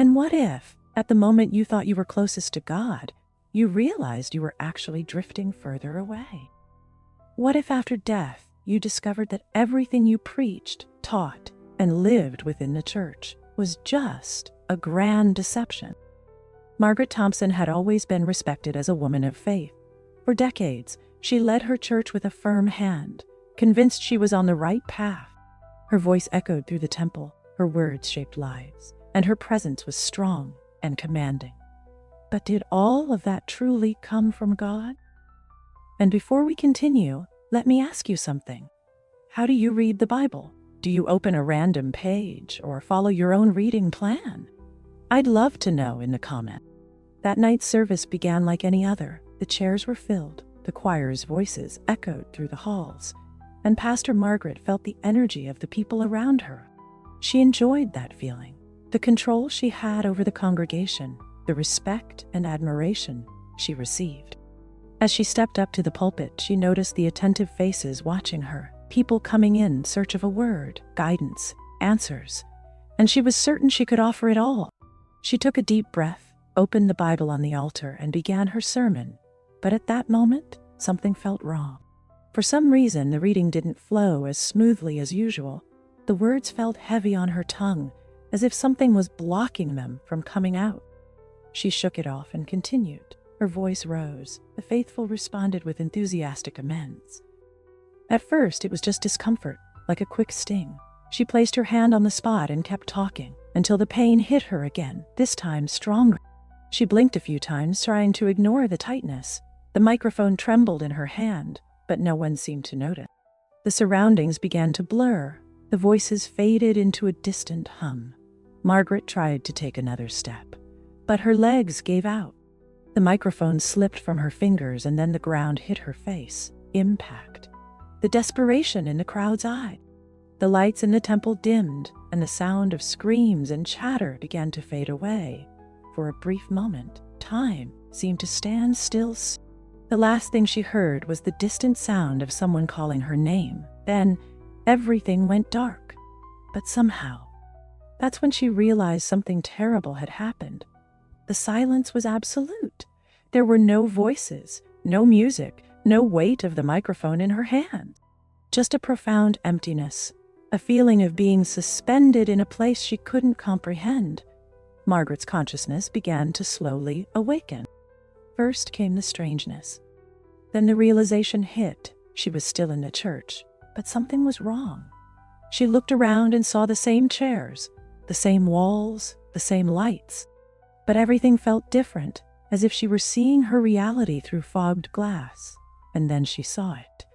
And what if, at the moment you thought you were closest to God, you realized you were actually drifting further away? What if after death, you discovered that everything you preached, taught, and lived within the church was just a grand deception? Margaret Thompson had always been respected as a woman of faith. For decades, she led her church with a firm hand, convinced she was on the right path. Her voice echoed through the temple, her words shaped lives, and her presence was strong and commanding. But did all of that truly come from God? And before we continue, let me ask you something. How do you read the Bible? Do you open a random page or follow your own reading plan? I'd love to know in the comments. That night's service began like any other. The chairs were filled, the choir's voices echoed through the halls, and Pastor Margaret felt the energy of the people around her. She enjoyed that feeling, the control she had over the congregation, the respect and admiration she received. As she stepped up to the pulpit, she noticed the attentive faces watching her, people coming in search of a word, guidance, answers, and she was certain she could offer it all. She took a deep breath, opened the Bible on the altar, and began her sermon. But at that moment, something felt wrong. For some reason, the reading didn't flow as smoothly as usual. The words felt heavy on her tongue, as if something was blocking them from coming out. She shook it off and continued. Her voice rose. The faithful responded with enthusiastic amens. At first, it was just discomfort, like a quick sting. She placed her hand on the spot and kept talking until the pain hit her again, this time stronger. She blinked a few times, trying to ignore the tightness. The microphone trembled in her hand, but no one seemed to notice. The surroundings began to blur. The voices faded into a distant hum. Margaret tried to take another step, but her legs gave out. The microphone slipped from her fingers, and then the ground hit her face. Impact. The desperation in the crowd's eye. The lights in the temple dimmed, and the sound of screams and chatter began to fade away. For a brief moment, time seemed to stand still. The last thing she heard was the distant sound of someone calling her name. Then, everything went dark. But somehow, that's when she realized something terrible had happened. The silence was absolute. There were no voices, no music, no weight of the microphone in her hand. Just a profound emptiness, a feeling of being suspended in a place she couldn't comprehend. Margaret's consciousness began to slowly awaken. First came the strangeness. Then the realization hit. She was still in the church, but something was wrong. She looked around and saw the same chairs, the same walls, the same lights. But everything felt different, as if she were seeing her reality through fogged glass. And then she saw it.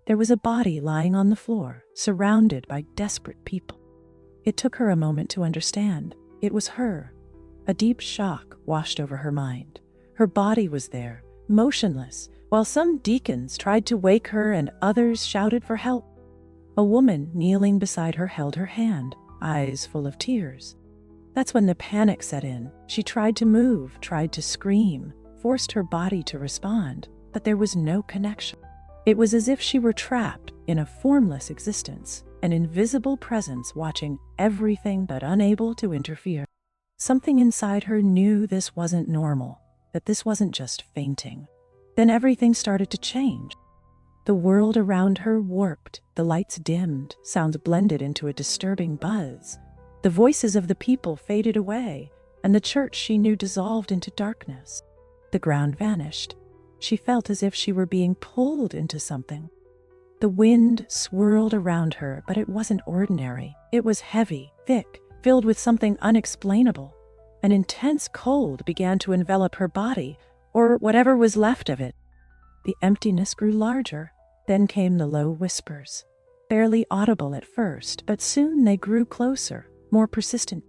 There was a body lying on the floor, surrounded by desperate people. It took her a moment to understand. It was her. A deep shock washed over her mind. Her body was there, motionless, while some deacons tried to wake her and others shouted for help. A woman kneeling beside her held her hand, eyes full of tears. That's when the panic set in. She tried to move, tried to scream, forced her body to respond, but there was no connection. It was as if she were trapped in a formless existence, an invisible presence watching everything but unable to interfere. Something inside her knew this wasn't normal, that this wasn't just fainting. Then everything started to change. The world around her warped, the lights dimmed, sounds blended into a disturbing buzz. The voices of the people faded away, and the church she knew dissolved into darkness. The ground vanished. She felt as if she were being pulled into something. The wind swirled around her, but it wasn't ordinary. It was heavy, thick, filled with something unexplainable. An intense cold began to envelop her body, or whatever was left of it. The emptiness grew larger. Then came the low whispers, barely audible at first, but soon they grew closer, more persistent.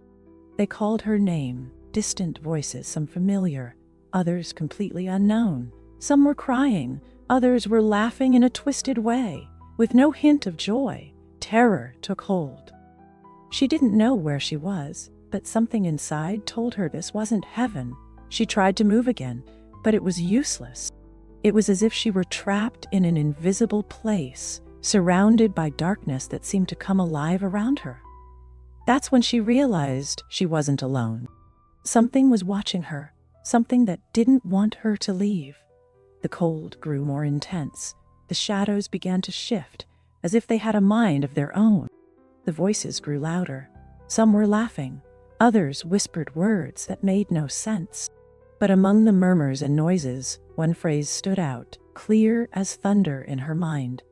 They called her name, distant voices, some familiar, others completely unknown. Some were crying, others were laughing in a twisted way, with no hint of joy. Terror took hold. She didn't know where she was, but something inside told her this wasn't heaven. She tried to move again, but it was useless. It was as if she were trapped in an invisible place, surrounded by darkness that seemed to come alive around her. That's when she realized she wasn't alone. Something was watching her, something that didn't want her to leave. The cold grew more intense. The shadows began to shift, as if they had a mind of their own. The voices grew louder. Some were laughing. Others whispered words that made no sense. But among the murmurs and noises, one phrase stood out, clear as thunder in her mind.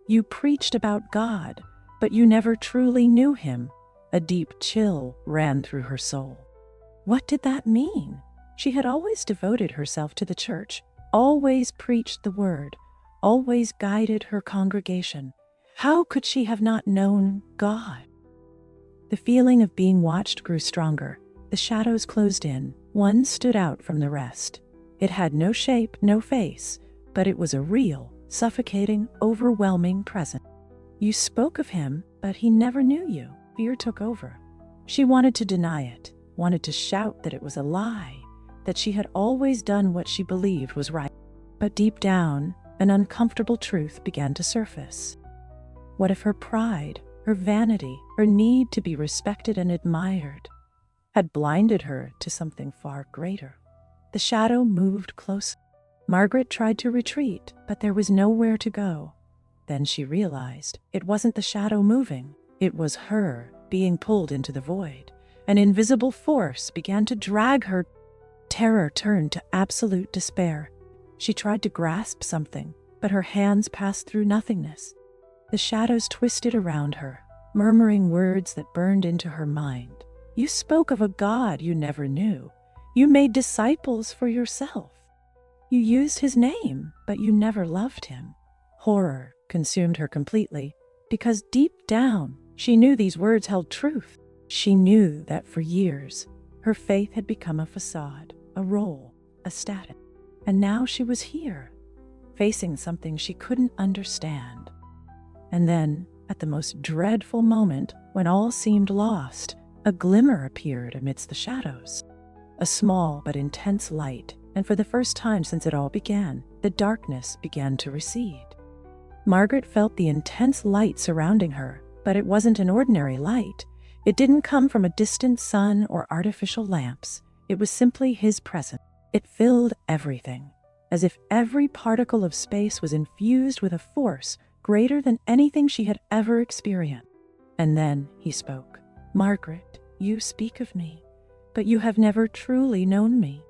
"You preached about God, but you never truly knew him." A deep chill ran through her soul. What did that mean? She had always devoted herself to the church, always preached the word, always guided her congregation. How could she have not known God? The feeling of being watched grew stronger. The shadows closed in. One stood out from the rest. It had no shape, no face, but it was a real, suffocating, overwhelming presence. You spoke of him, but he never knew you. Fear took over. She wanted to deny it, wanted to shout that it was a lie, that she had always done what she believed was right. But deep down, an uncomfortable truth began to surface. What if her pride, her vanity, her need to be respected and admired had blinded her to something far greater? The shadow moved closer. Margaret tried to retreat, but there was nowhere to go. Then she realized it wasn't the shadow moving, it was her being pulled into the void. An invisible force began to drag her. Terror turned to absolute despair. She tried to grasp something, but her hands passed through nothingness. The shadows twisted around her, murmuring words that burned into her mind. You spoke of a God you never knew. You made disciples for yourself. You used his name, but you never loved him. Horror consumed her completely, because deep down, she knew these words held truth. She knew that for years, her faith had become a facade, a role, a status. And now she was here, facing something she couldn't understand. And then, at the most dreadful moment, when all seemed lost, a glimmer appeared amidst the shadows. A small but intense light, and for the first time since it all began, the darkness began to recede. Margaret felt the intense light surrounding her, but it wasn't an ordinary light. It didn't come from a distant sun or artificial lamps. It was simply his presence. It filled everything, as if every particle of space was infused with a force greater than anything she had ever experienced. And then he spoke. "Margaret, you speak of me, but you have never truly known me."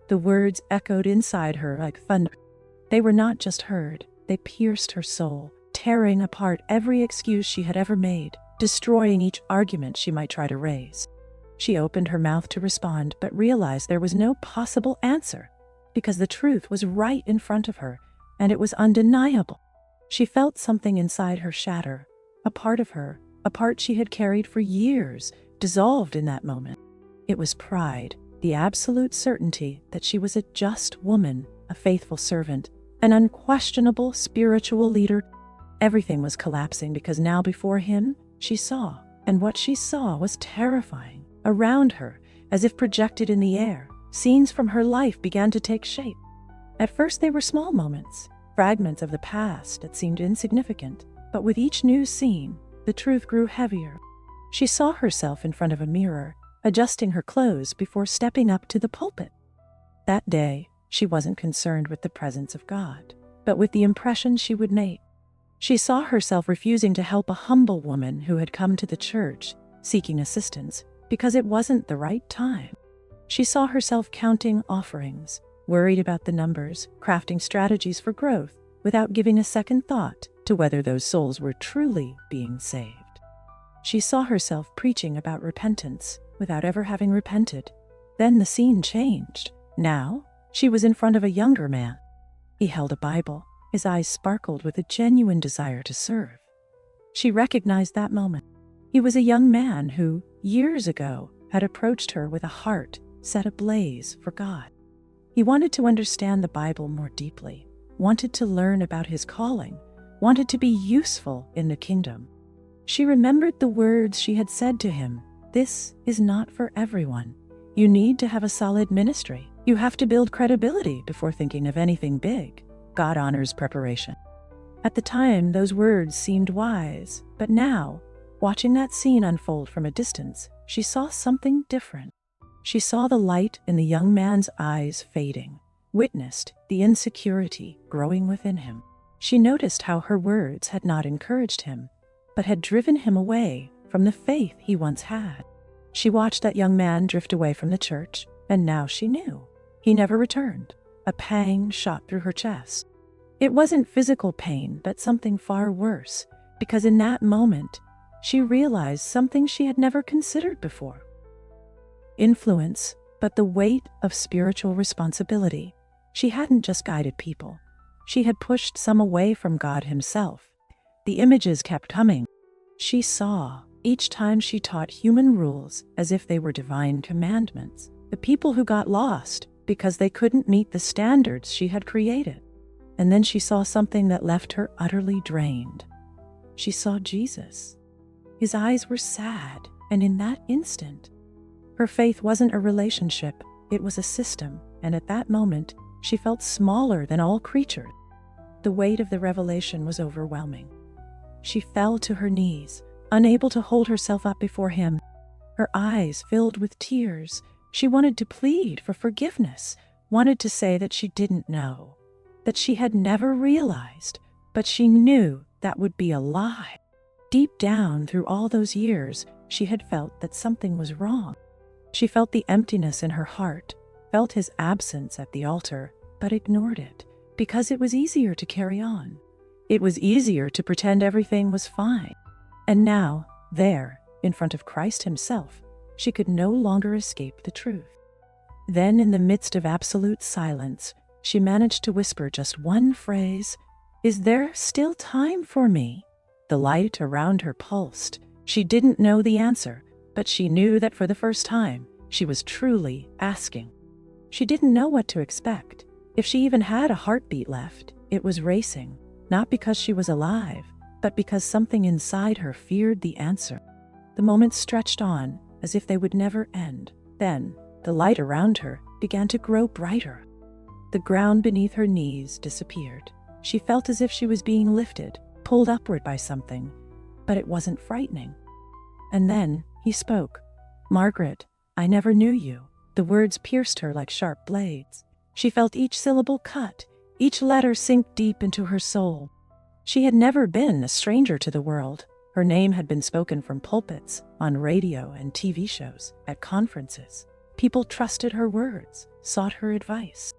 The words echoed inside her like thunder. They were not just heard, they pierced her soul, tearing apart every excuse she had ever made, destroying each argument she might try to raise. She opened her mouth to respond, but realized there was no possible answer, because the truth was right in front of her, and it was undeniable. She felt something inside her shatter, a part of her, a part she had carried for years, dissolved in that moment. It was pride, the absolute certainty that she was a just woman, a faithful servant, an unquestionable spiritual leader. Everything was collapsing because now before him, she saw, and what she saw was terrifying. Around her, as if projected in the air, scenes from her life began to take shape. At first they were small moments, fragments of the past that seemed insignificant, but with each new scene, the truth grew heavier. She saw herself in front of a mirror, adjusting her clothes before stepping up to the pulpit. That day, she wasn't concerned with the presence of God, but with the impression she would make. She saw herself refusing to help a humble woman who had come to the church, seeking assistance, because it wasn't the right time. She saw herself counting offerings, worried about the numbers, crafting strategies for growth, without giving a second thought to whether those souls were truly being saved. She saw herself preaching about repentance, without ever having repented. Then the scene changed. Now, she was in front of a younger man. He held a Bible. His eyes sparkled with a genuine desire to serve. She recognized that moment. He was a young man who, years ago, had approached her with a heart set ablaze for God. He wanted to understand the Bible more deeply, wanted to learn about his calling, wanted to be useful in the kingdom. She remembered the words she had said to him. This is not for everyone. You need to have a solid ministry. You have to build credibility before thinking of anything big. God honors preparation. At the time, those words seemed wise, but now, watching that scene unfold from a distance, she saw something different. She saw the light in the young man's eyes fading, witnessed the insecurity growing within him. She noticed how her words had not encouraged him, but had driven him away from the faith he once had. She watched that young man drift away from the church, and now she knew he never returned. A pang shot through her chest. It wasn't physical pain, but something far worse, because in that moment, she realized something she had never considered before. Influence, but the weight of spiritual responsibility. She hadn't just guided people. She had pushed some away from God himself. The images kept coming. She saw, each time she taught human rules as if they were divine commandments, the people who got lost because they couldn't meet the standards she had created. And then she saw something that left her utterly drained. She saw Jesus. His eyes were sad, and in that instant, her faith wasn't a relationship, it was a system, and at that moment, she felt smaller than all creatures. The weight of the revelation was overwhelming. She fell to her knees, unable to hold herself up before him. Her eyes filled with tears. She wanted to plead for forgiveness, wanted to say that she didn't know, that she had never realized, but she knew that would be a lie. Deep down, through all those years, she had felt that something was wrong. She felt the emptiness in her heart, felt his absence at the altar, but ignored it, because it was easier to carry on. It was easier to pretend everything was fine. And now, there, in front of Christ himself, she could no longer escape the truth. Then, in the midst of absolute silence, she managed to whisper just one phrase, "Is there still time for me?" The light around her pulsed. She didn't know the answer, but she knew that for the first time, she was truly asking. She didn't know what to expect. If she even had a heartbeat left, it was racing, not because she was alive, but because something inside her feared the answer. The moments stretched on, as if they would never end. Then, the light around her began to grow brighter. The ground beneath her knees disappeared. She felt as if she was being lifted, pulled upward by something, but it wasn't frightening. And then he spoke. "Margaret, I never knew you." The words pierced her like sharp blades. She felt each syllable cut, each letter sink deep into her soul. She had never been a stranger to the world. Her name had been spoken from pulpits, on radio and TV shows, at conferences. People trusted her words, sought her advice.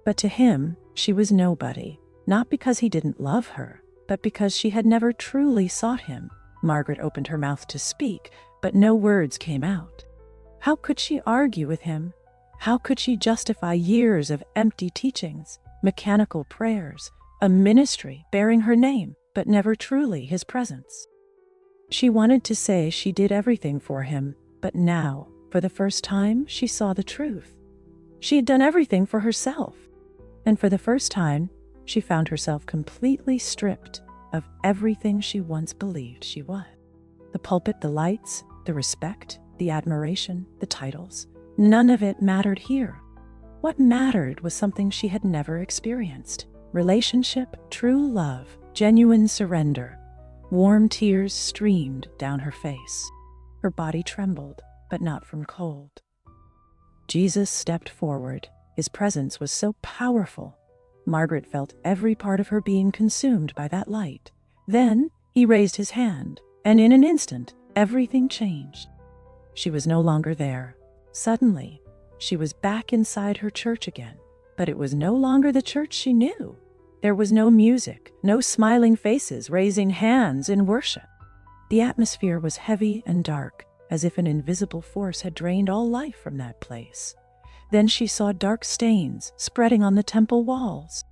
But to him, she was nobody, not because he didn't love her, but because she had never truly sought him. Margaret opened her mouth to speak, but no words came out. How could she argue with him? How could she justify years of empty teachings, mechanical prayers, a ministry bearing her name, but never truly his presence? She wanted to say she did everything for him, but now, for the first time, she saw the truth. She had done everything for herself, and for the first time, she found herself completely stripped of everything she once believed she was. The pulpit, the lights, the respect, the admiration, the titles, none of it mattered here. What mattered was something she had never experienced: relationship, true love, genuine surrender. Warm tears streamed down her face. Her body trembled, but not from cold. Jesus stepped forward. His presence was so powerful. Margaret felt every part of her being consumed by that light. Then he raised his hand, and in an instant, everything changed. She was no longer there. Suddenly, she was back inside her church again, but it was no longer the church she knew. There was no music, no smiling faces raising hands in worship. The atmosphere was heavy and dark, as if an invisible force had drained all life from that place. Then she saw dark stains spreading on the temple walls.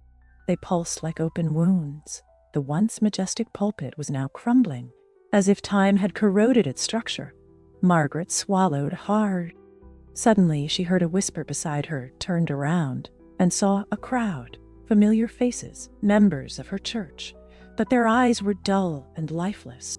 They pulsed like open wounds. The once majestic pulpit was now crumbling, as if time had corroded its structure. Margaret swallowed hard. Suddenly, she heard a whisper beside her, turned around, and saw a crowd, familiar faces, members of her church, but their eyes were dull and lifeless.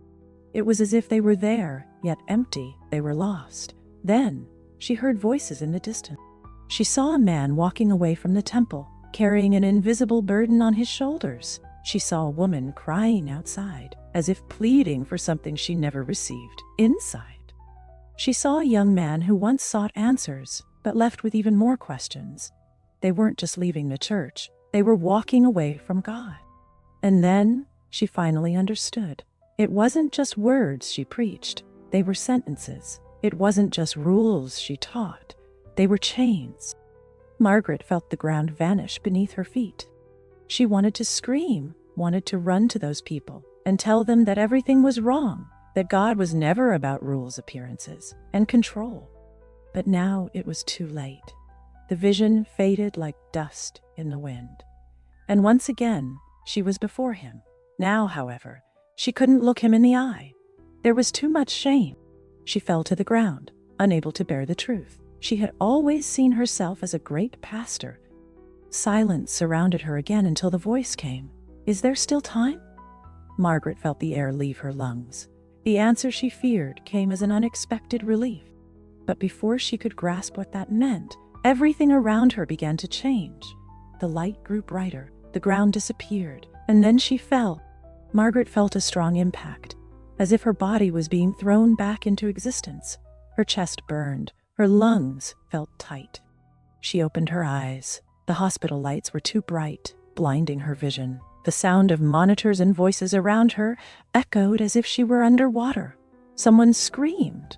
It was as if they were there, yet empty. They were lost. Then, she heard voices in the distance. She saw a man walking away from the temple, carrying an invisible burden on his shoulders. She saw a woman crying outside, as if pleading for something she never received inside. She saw a young man who once sought answers, but left with even more questions. They weren't just leaving the church, they were walking away from God. And then she finally understood. It wasn't just words she preached, they were sentences. It wasn't just rules she taught, they were chains. Margaret felt the ground vanish beneath her feet. She wanted to scream, wanted to run to those people and tell them that everything was wrong, that God was never about rules, appearances, and control. But now it was too late. The vision faded like dust in the wind. And once again, she was before him. Now, however, she couldn't look him in the eye. There was too much shame. She fell to the ground, unable to bear the truth. She had always seen herself as a great pastor. Silence surrounded her again until the voice came. "Is there still time?" Margaret felt the air leave her lungs. The answer she feared came as an unexpected relief. But before she could grasp what that meant, everything around her began to change. The light grew brighter, the ground disappeared, and then she fell. Margaret felt a strong impact, as if her body was being thrown back into existence. Her chest burned, her lungs felt tight. She opened her eyes. The hospital lights were too bright, blinding her vision. The sound of monitors and voices around her echoed as if she were underwater. Someone screamed.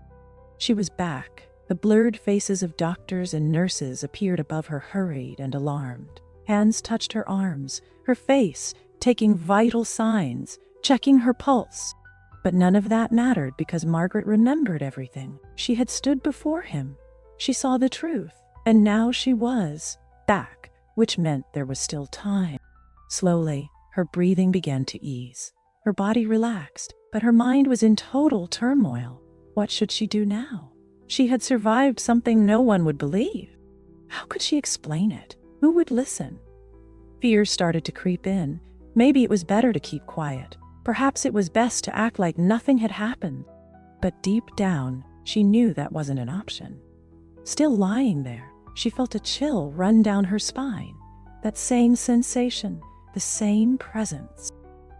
She was back. The blurred faces of doctors and nurses appeared above her, hurried and alarmed. Hands touched her arms, her face, taking vital signs, checking her pulse. But none of that mattered because Margaret remembered everything. She had stood before him. She saw the truth, and now she was back, which meant there was still time. Slowly, her breathing began to ease. Her body relaxed, but her mind was in total turmoil. What should she do now? She had survived something no one would believe. How could she explain it? Who would listen? Fear started to creep in. Maybe it was better to keep quiet. Perhaps it was best to act like nothing had happened. But deep down, she knew that wasn't an option. Still lying there, she felt a chill run down her spine. That same sensation, the same presence.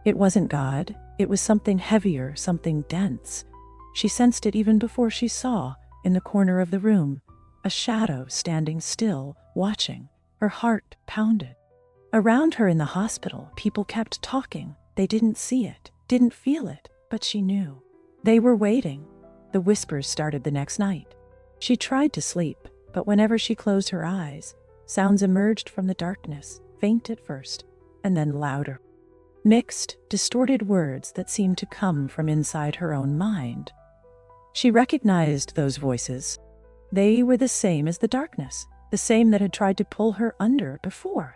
It wasn't God. It was something heavier, something dense. She sensed it even before she saw, in the corner of the room, a shadow standing still, watching. Her heart pounded. Around her in the hospital, people kept talking. They didn't see it, didn't feel it, but she knew. They were waiting. The whispers started the next night. She tried to sleep, but whenever she closed her eyes, sounds emerged from the darkness, faint at first, and then louder. Mixed, distorted words that seemed to come from inside her own mind. She recognized those voices. They were the same as the darkness, the same that had tried to pull her under before.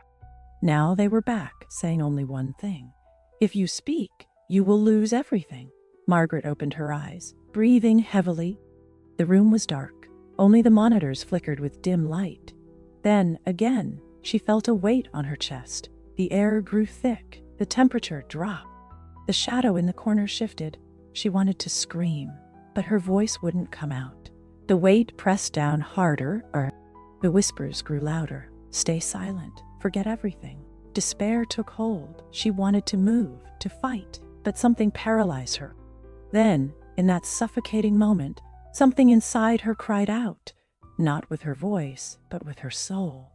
Now they were back, saying only one thing. "If you speak, you will lose everything." Margaret opened her eyes, breathing heavily. The room was dark. Only the monitors flickered with dim light. Then, again, she felt a weight on her chest. The air grew thick. The temperature dropped. The shadow in the corner shifted. She wanted to scream, but her voice wouldn't come out. The weight pressed down harder. The whispers grew louder. "Stay silent. Forget everything." Despair took hold. She wanted to move, to fight, but something paralyzed her. Then, in that suffocating moment, something inside her cried out, not with her voice, but with her soul.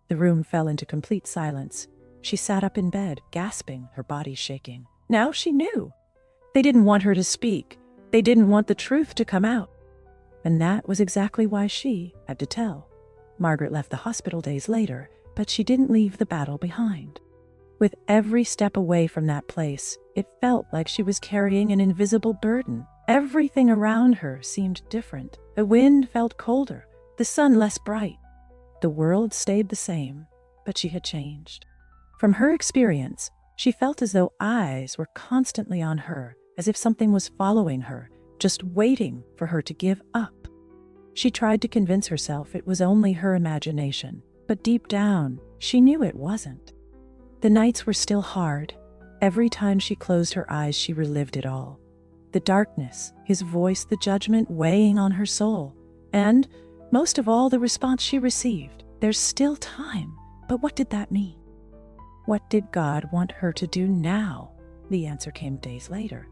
The room fell into complete silence. She sat up in bed, gasping, her body shaking. Now she knew. They didn't want her to speak. They didn't want the truth to come out. And that was exactly why she had to tell. Margaret left the hospital days later, but she didn't leave the battle behind. With every step away from that place, it felt like she was carrying an invisible burden. Everything around her seemed different. The wind felt colder, the sun less bright. The world stayed the same, but she had changed. From her experience, she felt as though eyes were constantly on her, as if something was following her, just waiting for her to give up. She tried to convince herself it was only her imagination, but deep down, she knew it wasn't. The nights were still hard. Every time she closed her eyes, she relived it all. The darkness, his voice, the judgment weighing on her soul. And, most of all, the response she received. There's still time. But what did that mean? What did God want her to do now? The answer came days later.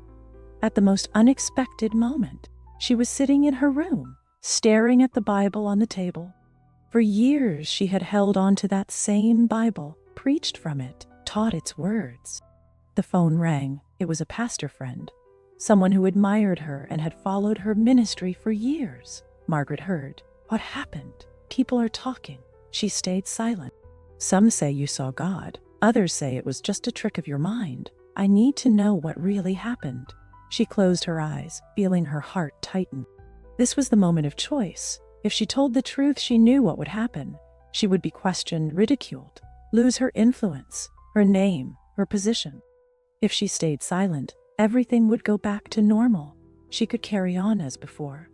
At the most unexpected moment. She was sitting in her room, staring at the Bible on the table. For years, she had held on to that same Bible, preached from it, taught its words. The phone rang. It was a pastor friend, someone who admired her and had followed her ministry for years. Margaret heard. What happened? People are talking. She stayed silent. Some say you saw God. Others say it was just a trick of your mind. I need to know what really happened. She closed her eyes, feeling her heart tighten. This was the moment of choice. If she told the truth, she knew what would happen. She would be questioned, ridiculed, lose her influence, her name, her position. If she stayed silent, everything would go back to normal. She could carry on as before,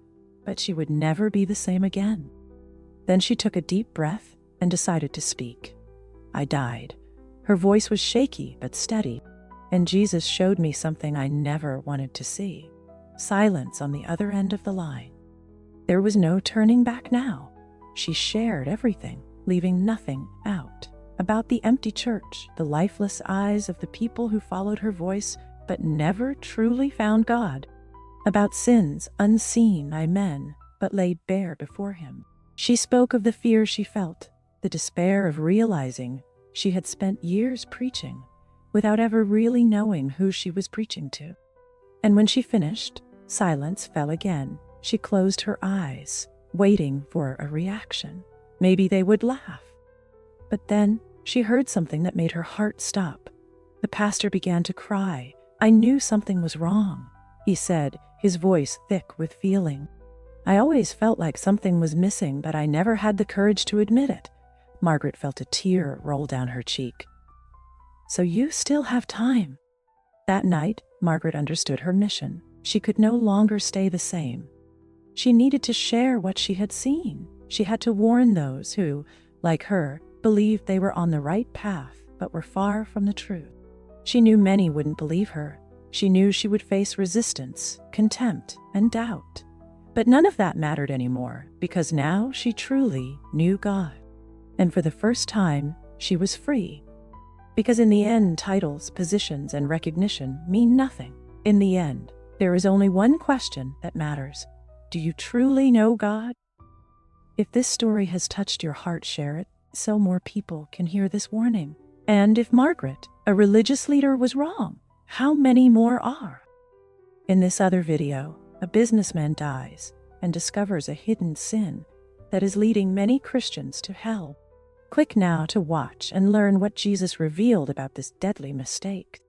but she would never be the same again. Then she took a deep breath and decided to speak. I died. Her voice was shaky but steady, and Jesus showed me something I never wanted to see. Silence on the other end of the line. There was no turning back now. She shared everything, leaving nothing out. About the empty church, the lifeless eyes of the people who followed her voice but never truly found God. About sins unseen by men but laid bare before him. She spoke of the fear she felt, the despair of realizing she had spent years preaching without ever really knowing who she was preaching to. And when she finished, silence fell again. She closed her eyes, waiting for a reaction. Maybe they would laugh. But then she heard something that made her heart stop. The pastor began to cry. I knew something was wrong, he said, his voice thick with feeling. I always felt like something was missing, but I never had the courage to admit it. Margaret felt a tear roll down her cheek. So you still have time. That night, Margaret understood her mission. She could no longer stay the same. She needed to share what she had seen. She had to warn those who, like her, believed they were on the right path but were far from the truth. She knew many wouldn't believe her. She knew she would face resistance, contempt, and doubt. But none of that mattered anymore, because now she truly knew God. And for the first time, she was free. Because in the end, titles, positions, and recognition mean nothing. In the end, there is only one question that matters. Do you truly know God? If this story has touched your heart, share it so more people can hear this warning. And if Margaret, a religious leader, was wrong, how many more are? In this other video, a businessman dies and discovers a hidden sin that is leading many Christians to hell. Click now to watch and learn what Jesus revealed about this deadly mistake.